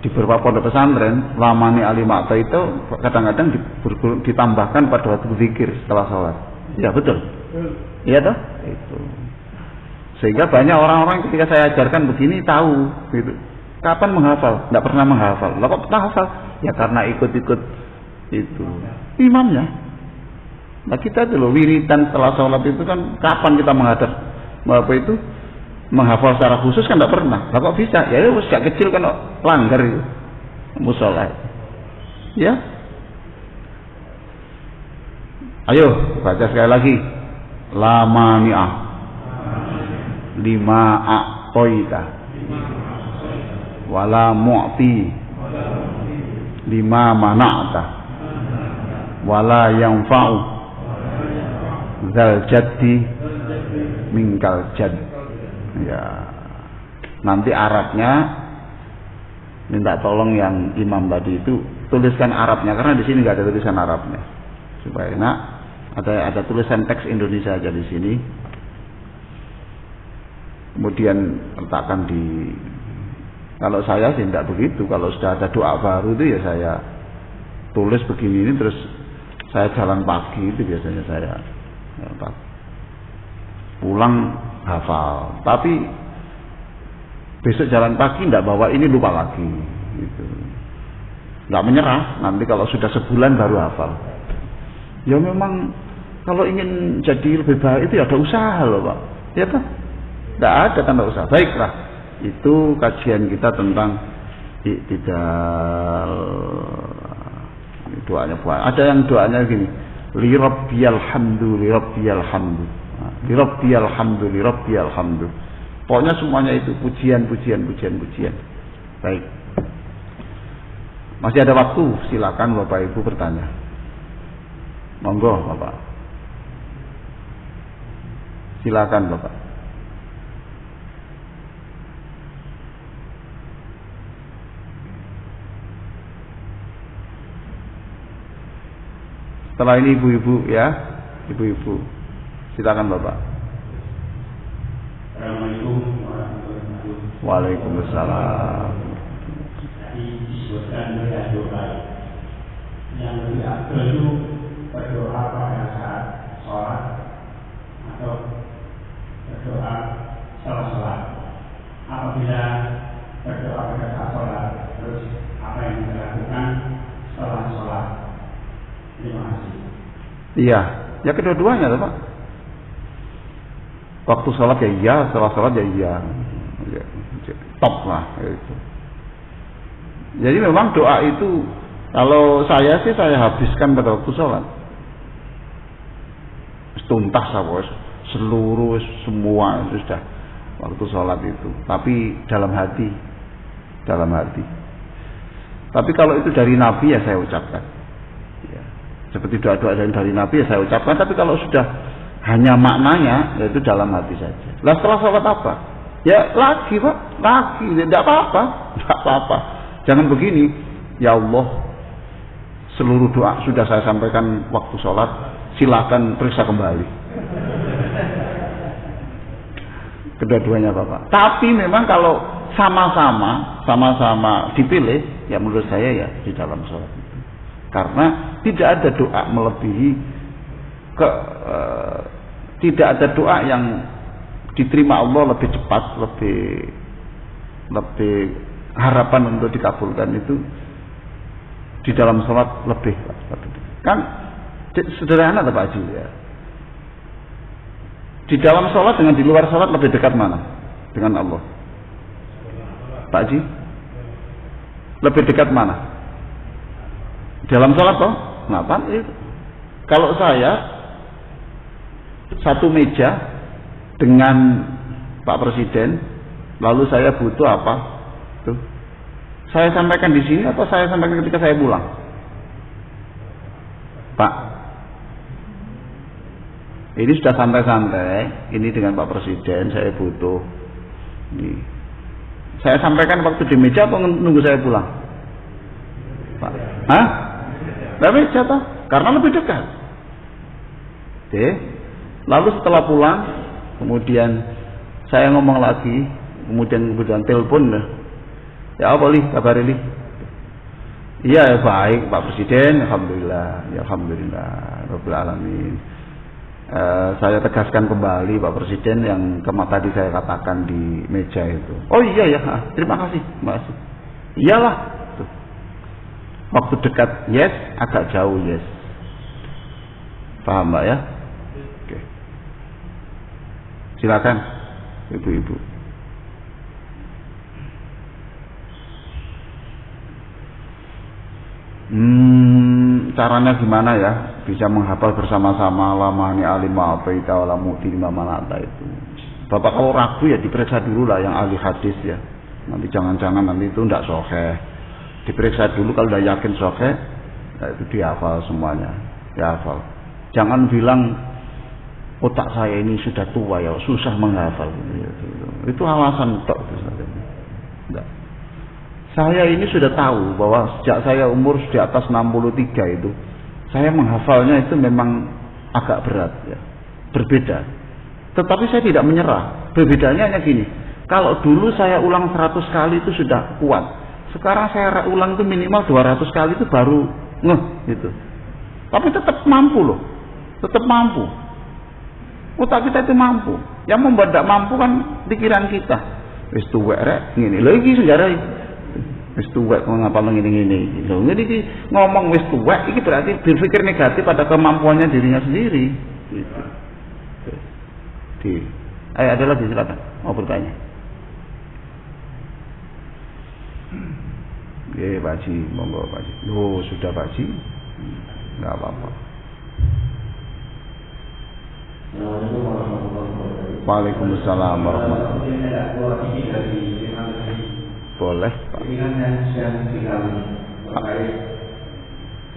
Speaker 1: di beberapa pondok pesantren lamani alimakta itu kadang-kadang ditambahkan pada waktu zikir setelah sholat. Ya betul. Iya toh? Itu. Sehingga banyak orang-orang ketika saya ajarkan begini tahu gitu. Kapan menghafal? Tidak pernah menghafal. Lah kok pernah hafal? Ya karena ikut-ikut itu imamnya. Nah kita dulu wiridan setelah sholat itu kan kapan kita menghadap apa itu? Menghafal secara khusus kan tidak pernah. Lah kok bisa? Ya sejak kecil kan langgar itu musola. Ya. Ayo baca sekali lagi. La mani'ah lima a'taita wala mu'ti lima mana'ta wala yanfa'u dzal jaddi minkal jadd. Ya, nanti Arabnya minta tolong yang imam tadi itu tuliskan Arabnya, karena di sini nggak ada tulisan Arabnya, supaya enak. Ada tulisan teks Indonesia aja di sini. Kemudian letakkan di. Kalau saya sih tidak begitu. Kalau sudah ada doa baru itu ya saya tulis begini ini, terus saya jalan pagi itu biasanya saya pulang hafal, tapi besok jalan pagi tidak bawa ini, lupa lagi gitu. Nggak menyerah, nanti kalau sudah sebulan baru hafal. Ya memang kalau ingin jadi lebih baik itu ya ada usaha loh Pak, ya kan? Tidak ada tanpa usaha. Baiklah, Itu kajian kita tentang iktidal. Doanya buat. Ada yang doanya gini, li rabbiyal hamdu, li rabbiyal hamdu. Li rabbiyal hamdu, li rabbiyal hamdu. Pokoknya semuanya itu pujian. Baik. Masih ada waktu, silakan Bapak Ibu bertanya. Monggo Bapak. Silakan Bapak. Setelah ini ibu-ibu ya, ibu-ibu. Silakan Bapak.
Speaker 2: Assalamualaikum warahmatullahi wabarakatuh.
Speaker 1: Waalaikumsalam.
Speaker 2: Tadi disebutkan doa. Yang lebih afdal itu berdoa pada saat sholat atau berdoa setelah sholat. Apabila berdoa pada saat sholat, terus apa yang dilakukan setelah sholat? Terima kasih.
Speaker 1: Iya, ya kedua-duanya Pak. Waktu sholat ya iya, setelah sholat ya iya. Ya, top lah itu. Jadi memang doa itu kalau saya sih saya habiskan pada waktu sholat. Tuntas apa seluruh semua itu sudah waktu sholat itu. Tapi dalam hati. Tapi kalau itu dari Nabi ya saya ucapkan. Ya. Seperti doa-doa dari Nabi ya saya ucapkan. Tapi kalau sudah hanya maknanya yaitu dalam hati saja. Lah setelah sholat apa? Ya lagi Pak, lagi. Tidak apa-apa. Jangan begini. Ya Allah, seluruh doa sudah saya sampaikan waktu sholat. Silakan periksa kembali. Kedua-duanya Bapak. Tapi memang kalau sama-sama dipilih, ya menurut saya ya di dalam sholat itu. Karena tidak ada doa melebihi tidak ada doa yang diterima Allah lebih cepat, lebih harapan untuk dikabulkan itu di dalam sholat lebih. Kan sederhana Pak Haji ya. Di dalam sholat dengan di luar sholat lebih dekat mana dengan Allah? Pak Haji? Lebih dekat mana? Dalam sholat toh? Kenapa? Kalau saya satu meja dengan Pak Presiden, lalu saya butuh apa? Tuh. Saya sampaikan di sini atau saya sampaikan ketika saya pulang? Pak, ini sudah santai-santai. Ini dengan Pak Presiden saya butuh. Ini. Saya sampaikan waktu di meja atau nunggu saya pulang? Pak, hah? Di meja toh? Karena lebih dekat. Oke. Lalu setelah pulang, kemudian saya ngomong lagi, kemudian telepon. Ya apa Li, kabar Li? Iya ya, baik Pak Presiden, alhamdulillah, ya alhamdulillah, rabbil alamin. Saya tegaskan kembali Pak Presiden yang tadi saya katakan di meja itu. Oh iya ya, terima kasih. Iyalah. Tuh. Waktu dekat yes, agak jauh yes. Paham Mbak ya? Oke. Silakan ibu-ibu. Caranya gimana ya? Bisa menghafal bersama-sama lamani alima abaita wala mu'ti lima manata itu. Bapak kalau ragu ya diperiksa dulu lah yang ahli hadis ya. Nanti jangan-jangan nanti itu tidak sahih. Diperiksa dulu kalau sudah yakin sahih, ya itu dihafal semuanya. Dihafal. Jangan bilang otak saya ini sudah tua ya, susah menghafal. Itu alasan tok itu saja. Enggak. Saya ini sudah tahu bahwa sejak saya umur di atas 63 itu, saya menghafalnya itu memang agak berat ya. Berbeda. Tetapi saya tidak menyerah. Berbedanya hanya gini. Kalau dulu saya ulang 100 kali itu sudah kuat. Sekarang saya ulang itu minimal 200 kali itu baru ngeh gitu. Tapi tetap mampu loh. Tetap mampu. Otak kita itu mampu. Yang membuat tidak mampu kan pikiran kita. Wis tuwek rek ngene. Lha iki sejarah wis tuwek kok ngapal ngene-ngene. Lho iki ngomong wis tuwek iki berarti berpikir negatif pada kemampuannya dirinya sendiri. Gitu. Ayo ada lagi silakan mau bertanya. Pak Haji, monggo Pak Haji. Loh, sudah Pak Haji. Enggak apa-apa. Waalaikumsalam warahmatullahi wabarakatuh. Boleh Pak.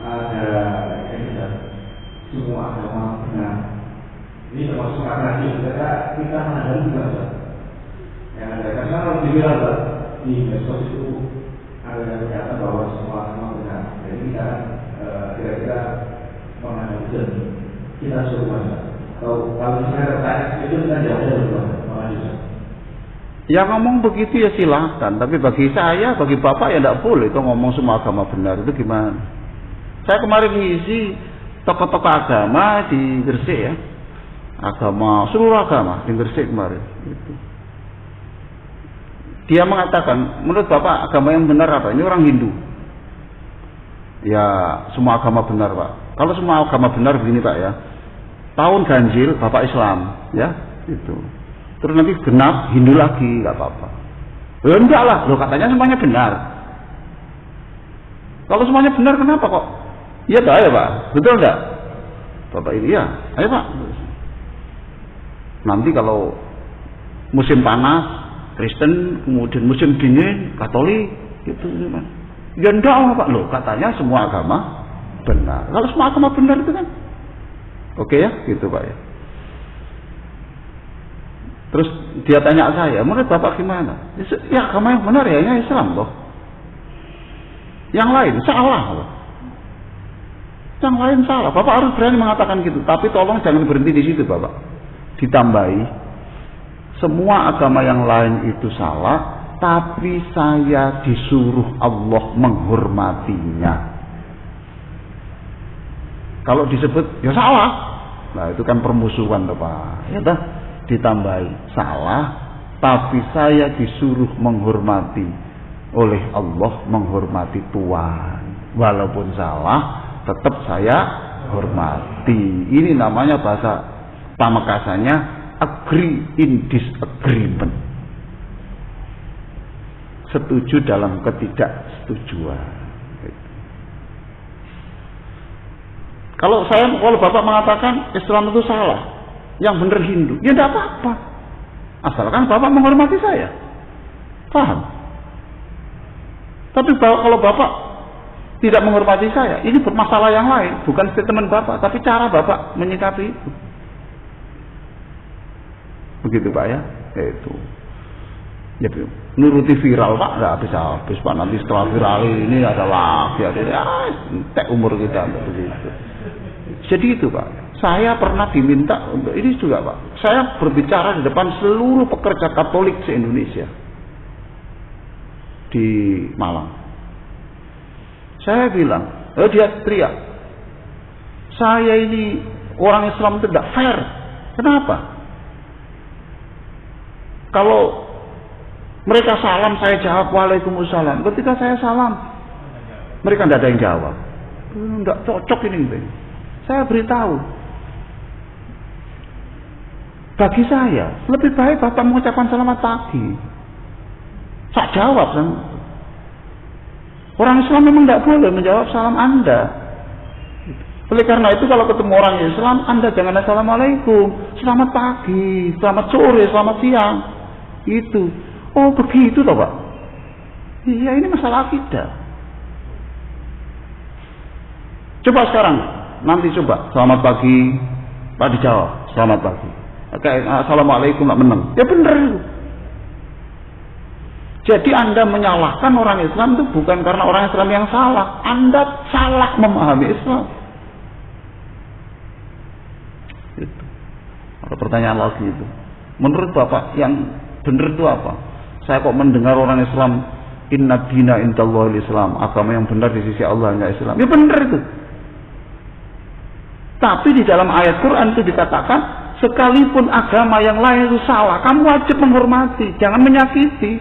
Speaker 2: Ada semua agama benar. Ini termasuk akarnya juga kita menghadapi juga yang ada. Karena kalau dibilang di medsos itu ada yang ternyata bahwa semua agama benar. Jadi kita kira-kira menghadapi kita suruh baca. Kalau misalnya tertarik itu kita jawabnya berubah.
Speaker 1: Ya ngomong begitu ya silakan, tapi bagi saya, bagi Bapak ya tidak boleh itu ngomong semua agama benar. Itu gimana? Saya kemarin ngisi tokoh-tokoh agama di Gresik ya, agama seluruh agama di Gresik kemarin. Gitu. Dia mengatakan, menurut Bapak agama yang benar apa? Ini orang Hindu. Ya semua agama benar Pak. Kalau semua agama benar begini Pak ya, tahun ganjil Bapak Islam ya, itu. Terus nanti genap Hindu lagi, nggak apa-apa. Ya enggak lah, loh katanya semuanya benar. Kalau semuanya benar kenapa kok? Iya tak ya Pak, betul enggak? Bapak ini ya, ayo Pak. Nanti kalau musim panas Kristen, kemudian musim dingin Katolik, gitu kan? Ya enggak lah Pak, loh katanya semua agama benar. Kalau semua agama benar itu kan, oke ya, gitu Pak ya. Terus dia tanya saya, menurut Bapak gimana? Ya agama yang benar ya Islam loh. Yang lain salah loh. Yang lain salah. Bapak harus berani mengatakan gitu. Tapi tolong jangan berhenti di situ Bapak. Ditambahi, semua agama yang lain itu salah, tapi saya disuruh Allah menghormatinya. Kalau disebut ya salah, nah itu kan permusuhan loh Pak. Ya dah. Ditambahi salah, tapi saya disuruh menghormati oleh Allah, menghormati Tuhan. Walaupun salah, tetap saya hormati. Ini namanya bahasa pamekasannya agree in disagreement. Setuju dalam ketidaksetujuan. Kalau Bapak mengatakan Islam itu salah, yang benar Hindu, ya tidak apa-apa, asalkan Bapak menghormati saya, paham? Tapi kalau Bapak tidak menghormati saya, ini bermasalah yang lain, bukan statement Bapak, tapi cara Bapak menyikapi itu. Begitu Pak ya, itu. Ya, nuruti viral Pak, nggak habis-habis Pak. Nanti setelah viral ini adalah entek umur kita begitu. Jadi itu Pak. Saya pernah diminta untuk ini juga Pak. Saya berbicara di depan seluruh pekerja Katolik se-Indonesia di Malang. Saya bilang, dia teriak, saya ini orang Islam itu tidak fair. Kenapa? Kalau mereka salam saya jawab Waalaikumsalam. Ketika saya salam, mereka tidak ada yang jawab. Tidak cocok ini. Saya beritahu. Bagi saya, lebih baik Bapak mengucapkan selamat pagi. Saya jawab kan. Orang Islam memang tidak boleh menjawab salam Anda. Oleh karena itu kalau ketemu orang Islam, Anda jangan assalamualaikum, selamat pagi, selamat sore, selamat siang. Itu. Oh begitu toh Pak. Iya ini masalah akidah. Coba sekarang, nanti coba selamat pagi, Pak dijawab selamat pagi. Assalamualaikum nak menang. Ya benar itu. Jadi Anda menyalahkan orang Islam itu bukan karena orang Islam yang salah. Anda salah memahami Islam. Itu. Ada pertanyaan lagi itu. Menurut Bapak yang benar itu apa? Saya kok mendengar orang Islam, inna dina indallahil Islam, agama yang benar di sisi Allah hanya Islam. Ya benar itu. Tapi di dalam ayat Quran itu dikatakan, sekalipun agama yang lain itu salah, kamu wajib menghormati, jangan menyakiti.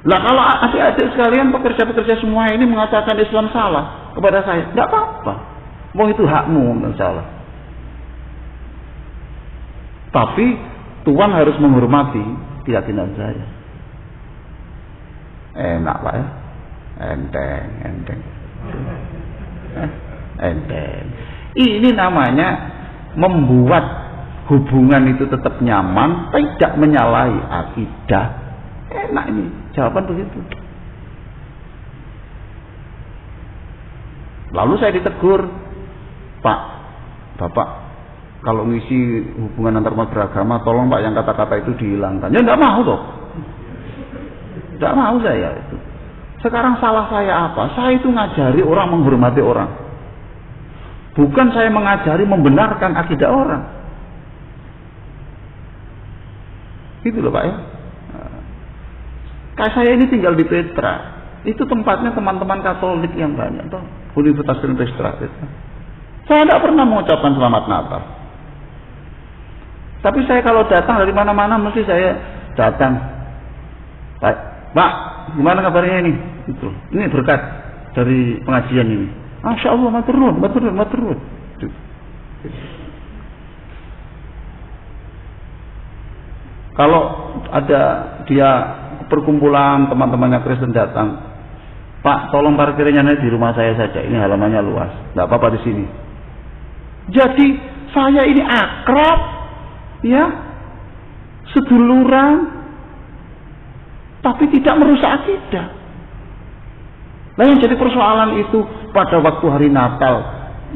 Speaker 1: Lah kalau adik-adik sekalian, pekerja-pekerja semua ini mengatakan Islam salah kepada saya, tidak apa-apa. Mau itu hakmu salah. Tapi Tuhan harus menghormati keyakinan saya. Enak Pak ya. Enteng. Enteng. Ini namanya membuat hubungan itu tetap nyaman, tidak menyalahi akidah. Enak ini, jawaban begitu. Lalu saya ditegur, Pak, Bapak, kalau ngisi hubungan antar umat beragama, tolong Pak yang kata-kata itu dihilangkan. Ya enggak mau toh. Enggak mau saya itu. Sekarang salah saya apa? Saya itu ngajari orang menghormati orang. Bukan saya mengajari membenarkan akidah orang. Gitu loh Pak ya. Kayak saya ini tinggal di Petra. Itu tempatnya teman-teman Katolik yang banyak toh. Universitas Petra. Saya tidak pernah mengucapkan selamat Natal. Tapi saya kalau datang dari mana-mana mesti saya datang. Pak, gimana kabarnya ini? Itu. Ini berkat dari pengajian ini. Masya Allah, matur nuwun. Kalau ada dia perkumpulan teman-temannya Kristen datang, Pak, tolong parkirnya di rumah saya saja. Ini halamannya luas, nggak apa-apa di sini. Jadi saya ini akrab, ya, seduluran, tapi tidak merusak akidah. Nah yang jadi persoalan itu pada waktu hari Natal,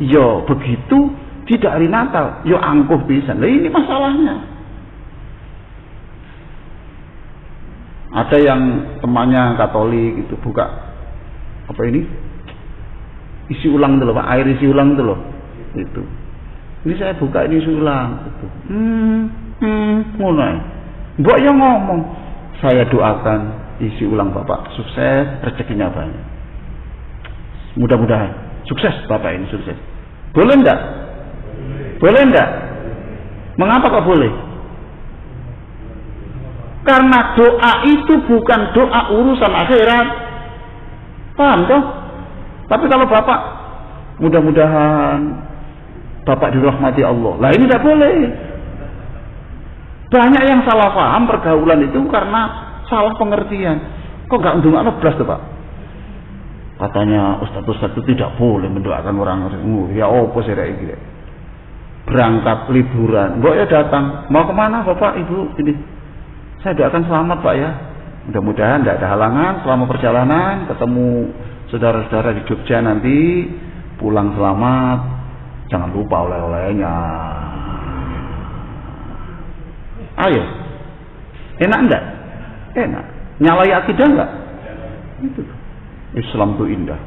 Speaker 1: yo begitu, tidak hari Natal, yo angkuh pisan. Nah ini masalahnya. Ada yang temannya Katolik itu buka apa ini? Isi ulang dulu Pak, air isi ulang dulu. Itu. Ini saya buka ini isi ulang. Itu. Mulai. Mbok yang ngomong, saya doakan isi ulang Bapak sukses, rezekinya banyak. Mudah-mudahan sukses Bapak ini sukses. Boleh enggak? Boleh enggak? Mengapa kok boleh? Karena doa itu bukan doa urusan akhirat. Paham toh? Tapi kalau Bapak mudah-mudahan Bapak dirahmati Allah. Lah ini tidak boleh. Banyak yang salah paham pergaulan itu karena salah pengertian. Kok enggak ndongakno blas tuh Pak? Katanya Ustaz itu tidak boleh mendoakan orang. Ya opo sih rek iki. Berangkat liburan, mbok ya datang. Mau kemana Bapak Ibu? Ini. Saya doakan selamat Pak ya. Mudah-mudahan tidak ada halangan selama perjalanan, ketemu saudara-saudara di Jogja nanti, pulang selamat. Jangan lupa oleh-olehnya. Ayo. Enak enggak? Enak. Nyalai akidah enggak? Itu. Islam itu indah.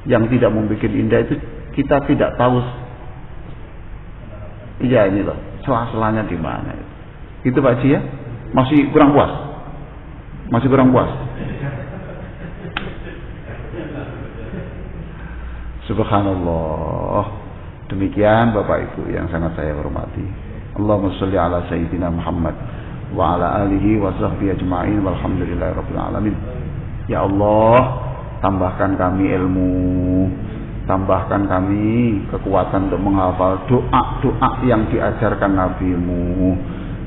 Speaker 1: Yang tidak membuat indah itu kita tidak tahu. Iya ini loh, celah-celahnya di mana. Itu Pak Haji ya? Masih kurang puas? Masih kurang puas? Subhanallah. Demikian Bapak Ibu yang sangat saya hormati. Allahumma sholli ala sayyidina Muhammad wa ala alihi wa sahbihi ajma'in walhamdulillahirabbil alamin. Ya Allah, tambahkan kami ilmu, tambahkan kami kekuatan untuk menghafal doa-doa yang diajarkan Nabi-Mu.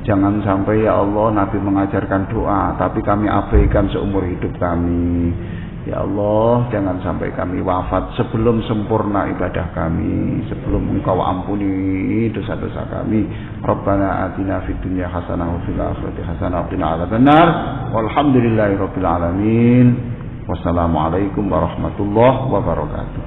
Speaker 1: Jangan sampai ya Allah Nabi mengajarkan doa tapi kami abaikan seumur hidup kami. Ya Allah, jangan sampai kami wafat sebelum sempurna ibadah kami, sebelum Engkau ampuni dosa-dosa kami. Rabbana atina fid dunya hasanah wa fil akhirati hasanah wa qina adzabannar. Walhamdulillahirabbil alamin. Wassalamualaikum warahmatullahi wabarakatuh.